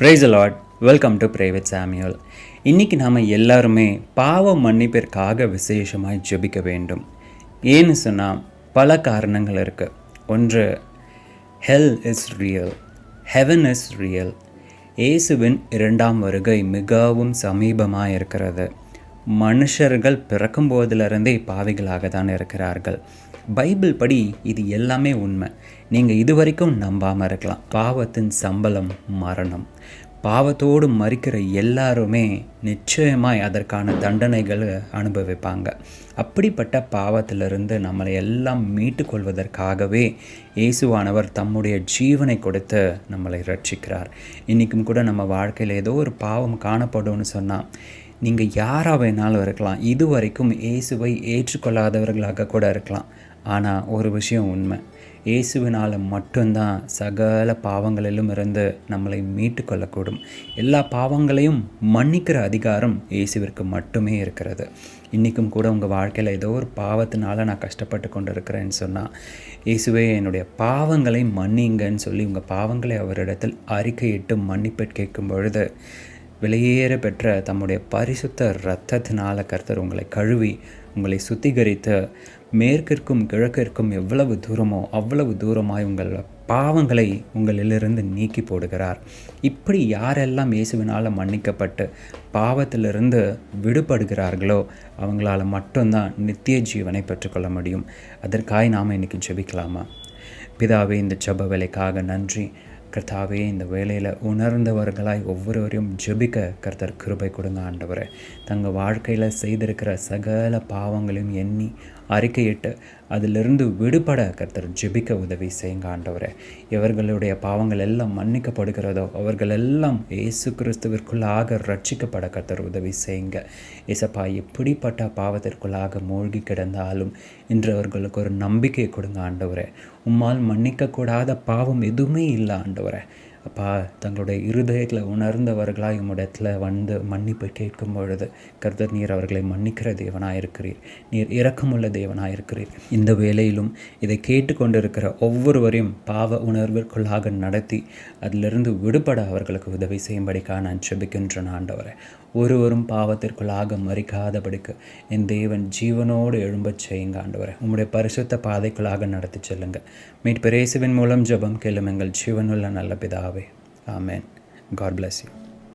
Price lord. Welcome to pray with Samuel. இன்றைக்கி நாம் எல்லாருமே பாவ மன்னிப்பிற்காக விசேஷமாய் ஜெபிக்க வேண்டும். ஏன்னு சொன்னால் பல காரணங்கள் இருக்குது. ஒன்று, hell is real, heaven is real. இயேசுவின் 2ஆம் வருகை மிகவும் சமீபமாக இருக்கிறது. மனுஷர்கள் பிறக்கும் போதிலிருந்தே பாவிகளாக தான் இருக்கிறார்கள். பைபிள் படி இது எல்லாமே உண்மை. நீங்கள் இதுவரைக்கும் நம்பாமல் இருக்கலாம். பாவத்தின் சம்பளம் மரணம். பாவத்தோடு மறிக்கிற எல்லாருமே நிச்சயமாய் அதற்கான தண்டனைகளை அனுபவிப்பாங்க. அப்படிப்பட்ட பாவத்திலிருந்து நம்மளை எல்லாம் மீட்டு கொள்வதற்காகவே இயேசுவானவர் தம்முடைய ஜீவனை கொடுத்து நம்மளை ரட்சிக்கிறார். இன்றைக்கும் கூட நம்ம வாழ்க்கையில் ஏதோ ஒரு பாவம் காணப்படும்னு சொன்னால் நீங்கள் யாராக வேணாலும் இருக்கலாம். இதுவரைக்கும் இயேசுவை ஏற்றுக்கொள்ளாதவர்களாக கூட இருக்கலாம். ஆனால் ஒரு விஷயம் உண்மை, இயேசுவினால் மட்டும்தான் சகல பாவங்களிலும் இருந்து நம்மளை மீட்டு கொள்ளக்கூடும். எல்லா பாவங்களையும் மன்னிக்கிற அதிகாரம் இயேசுவிற்கு மட்டுமே இருக்கிறது. இன்றைக்கும் கூட உங்கள் வாழ்க்கையில் ஏதோ ஒரு பாவத்தினால நான் கஷ்டப்பட்டு கொண்டு இருக்கிறேன்னு சொன்னால், இயேசுவே என்னுடைய பாவங்களை மன்னிங்கன்னு சொல்லி உங்கள் பாவங்களை அவரிடத்தில் அறிக்கையிட்டு மன்னிப்பு கேட்கும் பொழுது விலையேற பெற்ற தம்முடைய பரிசுத்த இரத்தத்தினால கர்த்தர் உங்களை கழுவி உங்களை சுத்திகரித்து மேற்கிற்கும் கிழக்கிற்கும் எவ்வளவு தூரமோ அவ்வளவு தூரமாய் உங்கள் பாவங்களை உங்களிலிருந்து நீக்கி போடுகிறார். இப்படி யாரெல்லாம் இயேசுவினால் மன்னிக்கப்பட்டு பாவத்திலிருந்து விடுபடுகிறார்களோ அவங்களால மட்டும்தான் நித்திய ஜீவனை பெற்றுக்கொள்ள முடியும். அதற்காக நாம் இன்றைக்கி ஜெபிக்கலாமா? பிதாவே, இந்த ஜெப வேலைக்காக நன்றி. கர்த்தாவே, இந்த வேலையில் உணர்ந்தவர்களாய் ஒவ்வொருவரையும் ஜெபிக்க கர்த்தர் கிருபை கொடுங்க ஆண்டவரே. தங்கள் வாழ்க்கையில் செய்திருக்கிற சகல பாவங்களையும் எண்ணி அறிக்கையிட்டு அதிலிருந்து விடுபட கர்த்தர் ஜெபிக்க உதவி செய்யுங்க ஆண்டவரே. எவர்களுடைய பாவங்கள் எல்லாம் மன்னிக்கப்படுகிறதோ அவர்கள் எல்லாம் இயேசு கிறிஸ்துவிற்குள்ளாக ரட்சிக்கப்பட கர்த்தர் உதவி செய்யுங்க. ஏசப்பா, எப்படிப்பட்ட பாவத்திற்குள்ளாக மூழ்கி கிடந்தாலும் இன்று அவர்களுக்கு ஒரு நம்பிக்கை கொடுங்க ஆண்டவரே. உம்மால் மன்னிக்கக்கூடாத பாவம் எதுவுமே இல்லை ஆண்டவரே. அப்பா, தங்களுடைய இருதயத்தில் உணர்ந்தவர்களாக உம்மிடத்தில் வந்து மன்னிப்பு கேட்கும் பொழுது கர்த்தர் நீர் அவர்களை மன்னிக்கிற தேவனாக இருக்கிறீர். நீர் இரக்கமுள்ள தேவனாக இருக்கிறீர். இந்த வேளையிலும் இதை கேட்டுக்கொண்டிருக்கிற ஒவ்வொருவரையும் பாவ உணர்விற்குள்ளாக நடத்தி அதிலிருந்து விடுபட அவர்களுக்கு உதவி செய்யும்படிக்காக நான் ஜெபிக்கின்றேன் ஆண்டவரே. ஒருவரும் பாவத்திற்குள்ளாக மறிக்காதபடிக்கு என் தேவன் ஜீவனோடு எழும்பச் செய்யுங்க ஆண்டவரே. உம்முடைய பரிசுத்த பாதைக்குள்ளாக நடத்தி செல்லுங்க. மீட்பர் இயேசுவின் மூலம் ஜெபம் கேளும் எங்கள் ஜீவனுள்ள நல்ல பிதாவே. ஆமென். God bless you.